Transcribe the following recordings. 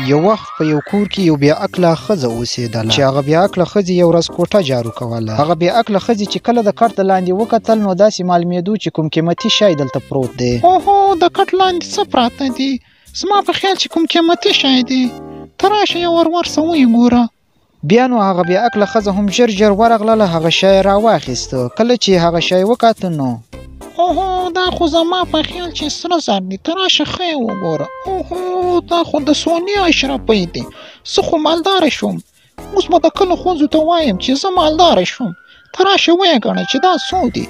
یو وخت په یو کور کې یو بې عقله ښځه اوسېدله چې هغه بې عقله ښځې یو ورځ کوټه جارو کوله. هغه بې عقله ښځې چې کله د کټ لاندې وکتل نو داسې معلومېدو چې کوم قیمتي شی دلته پروت دی. اوهو د کټ لاندې څه پراته دي؟ زما په خیال چې کوم قیمتي شی دی. ته راشه یو ورسه ویې ګوره. بیا نو هغه بې عقله ښځه هم ژر ژر ورغلله، هغه شی یې راواخیسته. کله چې هغه شی وکاته نو اوهو دا خو زما په خیال چې سره زر دي. ته راشه ښه یې وګوره. اوهو دا خو د سونې اشرفۍ دي. زه خو مالداره شوم. اوس به د کلو ښځو ته وایم چې زه مالداره شوم. ته راشه ویې ګڼه چې دا څو دي.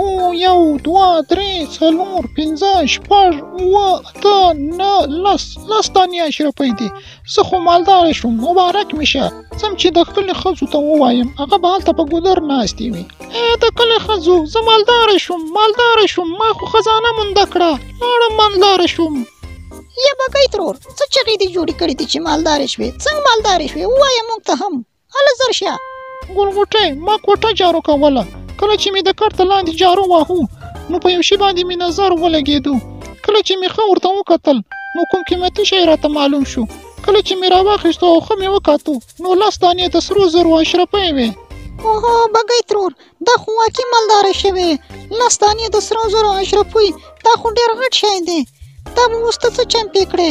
او 1 2 3 4 5 6 7 8 9 10 دانې اشرفۍ دي. زه خو مالداره شوم. مبارک می شه. ځم چې د کلي ښځو ته ووایم، هغه به هلته په ګودر ناستې وي. د کلي ښځو زه مالداره شوم. ما خو خزانه مونده کړه. لاړم مالداره شوم. یا بګۍ ترور څه چغې دې جوړې کړې دي چې مالدارې شوې؟ څنګه مالدارې شوې؟ ووایه موږ ته هم. هله زر شه. ګلغوټۍ ما کوټه جارو کوله. کله چې مې د کټ لاندې جارو واهو نو په یو شي باندې مې نظر ولګېدو. کله چې مې ښه ورته وکتل نو کوم قیمتي شی راته معلوم شو. کله چې مې راواخیستو او ښه مې وکتو نو 10 دانې د سرو زرو اشرفۍ وې. اوهو بګۍ ترور دا خو واقعي مالداره شوې. 10 دانې د سرو زرو اشرفۍ دا خو ډېر غټ شی دی. دا به اوس ته څه چمپې کړې؟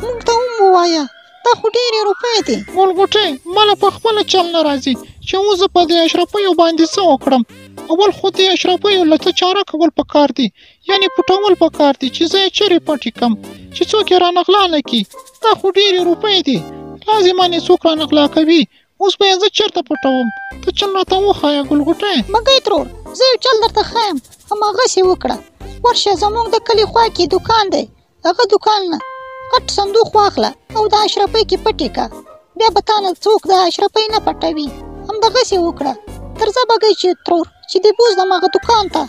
موږ ته هم ووایه. دا خو ډېرې روپۍ دي. ګلغوټۍ ما له په خپله چل نه راځي چې اوس زه په دې اشرفیو باندې څه وکړم. اول خو دې اشرفیو له څه چاره کول پکار دي، یعنې پټول پکار دي چې زه یې چیرې پټې کړم چې څوک یې رانغلا نه کړي. دا خو ډېرې روپۍ دي. لازمه نه څوک رانغلا کوي. اوس به یې زه چېرته پټوم؟ ته چل راته وښایه ګلغوټۍ. بګۍ ترور زه یو چل درته ښایم، هماغسې وکړه. ورشه زموږ د کلي خوا کې دوکان دی، هغه دوکان نه کټ صندوق واخله او د اشرفۍ کې پټې کړه. بیا به تا نه څوک د اشرفۍ نه پټوي. همدغسې وکړه. تر ځه بګۍ ترور چې دې بوځدم هغه دوکان ته.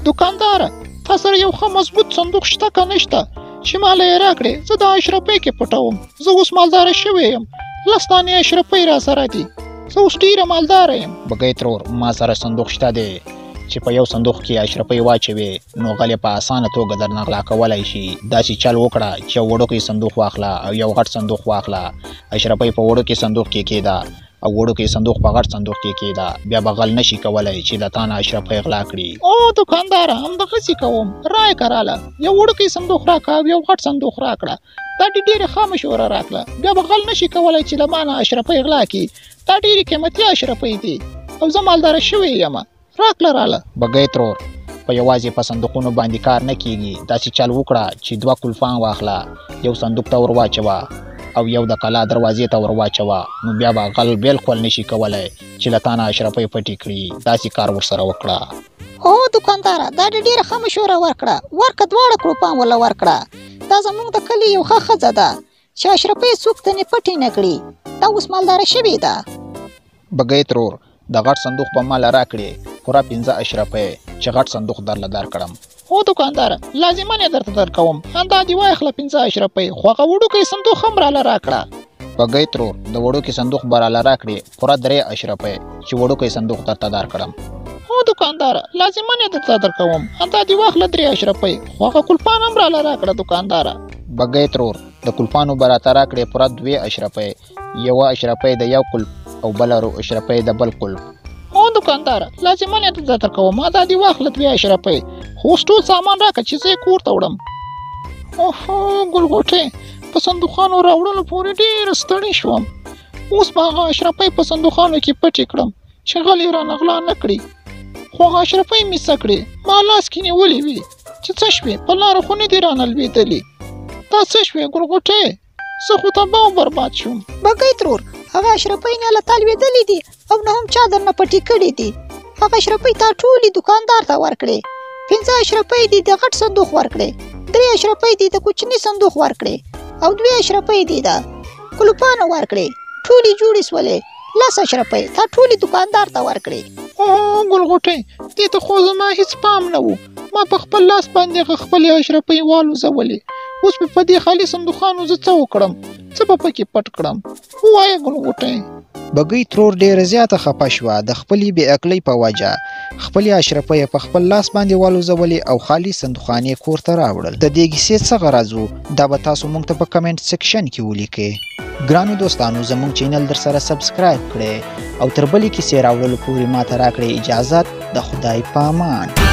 دوکانداره تا سره یو ښه مضبوط صندوق شته که نشته چې ما له یې راکړې؟ زه د اشرفۍ کې پټوم. زه اوس مالداره شوی یم. 10 دانې اشرفۍ را سره دي. زه اوس ډېره مالداره یم. بګۍ ترور ما سره صندوق شته دی چې په یو صندوق کې اشرفۍ واچوي نو غلې په اسانه توګه در نغلا کولی شي. داسې چل وکړه چې یو وړوکی صندوق واخله او یو غټ صندوق واخله. اشرفۍ په وړوکي صندوق کې کېده او وړوکی صندوق په غټ صندوق کې کېده. بیا به غل نشي کولی چې د تا نه اشرفۍ غلا کړي. او دوکانداره همدغسې کوم. رایې کراله یو وړوکی صندوق راکړه او یو غټ صندوق راکړه. دا ډېره ښه مشوره راکړه. بیا به غل نشي کولی چې له ما نه اشرفۍ غلا کړي. دا ډېرې قیمتي اشرفۍ دي او زه مالداره شوی یم. راکړه راله. بګۍ ترور په یوازې په صندوقونو باندې کار نه کیږي. داسې چل وکړه چې 2 کلفان واخله، یو صندوق ته ور واچوه او یو د کلا دروازې ته ور واچوه. نو بیا به غل بالکل نشي کولی چې له تا نه اشرفۍ پټې کړي. داسې کار ورسره وکړه. هو دوکانداره دا ډېره ښه مشوره ورکړه. ورکه 2 کلفان وله ورکړه. دا زموږ د کلي یو ښه ښځه ده چې اشرفۍ څوک ته نه پټې نه کړي. دا اوس مالداره شوې ده. بګۍ ترور د غټ صندوق په ماله راکړې پوره 15 اشرفۍ چې غټ صندوق درله درکړم. هو دوکانداره لازمه نه درته درکوم. همدا دې واخله 15 اشرفۍ، خو هغه وړوکی صندوق هم راله راکړه. بګۍ ترور د وړوکي صندوق به راله راکړې پوره 3 اشرفۍ چې وړوکی صندوق درته درکړم. هو دوکانداره لازمه نه درته درکوم. همدا دې واخله 3 اشرفۍ، خو هغه کلفان هم راله راکړه دوکانداره. بګۍ ترور د کلفانو به راته راکړې پوره 2 اشرفۍ، یوه اشرفۍ د یو کلف او بله اشرفۍ د بل کلف. هو دوکانداره لازمه نه درته درکوم. همدا دې واخله 2 اشرفۍ، خو اوس ټول سامان راکړه چې زه یې کور ته وړم. اوهو ګلغوټۍ په صندوقانو راوړلو پورې ډېره ستړې شوم. اوس به هغه اشرفۍ په صندوقانو کې پټې کړم چې غل یې رانغلا نه کړي. خو هغه اشرفۍ مې څه کړې؟ ما لاس کې نیولې وې چې څه شوې؟ په لاره خو نه دي رانه لوېدلې. دا څه شوې ګلغوټۍ؟ زه خو تباه او برباد شوم. بګۍ ترور هغه اشرفۍ نه له تا لوېدلې دي او نه هم چا درنه پټې کړې دي. هغه اشرفۍ تا ټولې دوکاندار ته ورکړې. 15 اشرفۍ دي د غټ صندوق ورکړې، 3 اشرفۍ دي د کوچني صندوق ورکړې او 2 اشرفۍ دي د کلوپانو ورکړې. ټولې جوړې سولې. 10 اشرفۍ تا ټولې دوکاندار ته ورکړې. او ګلغوټۍ دې ته خو زما هېڅ پام نه و. ما په خپل لاس باندې خپلې اشرفۍ والوځولې. اوس مې په دې خالي صندوقانو زه څه وکړم؟ څه به پکې پټ کړم؟ ووایه ګلغوټۍ. بګۍ ترور ډیره زیاته خفه شوه د خپلې بې عقلۍ په وجه. خپلې اشرفۍ په خپل لاس باندې والوزولې او خالي صندوقان یې کور ته راوړل. د دې کیسې څه غرض و دا به تاسو موږ ته په کمنټ سیکشن کې ولیکئ. ګرانو دوستانو زموږ چینل در سره سبسکرایب کړئ او تر بلې کیسې راوړلو پورې ماته راکړئ اجازت. د خدای په امان.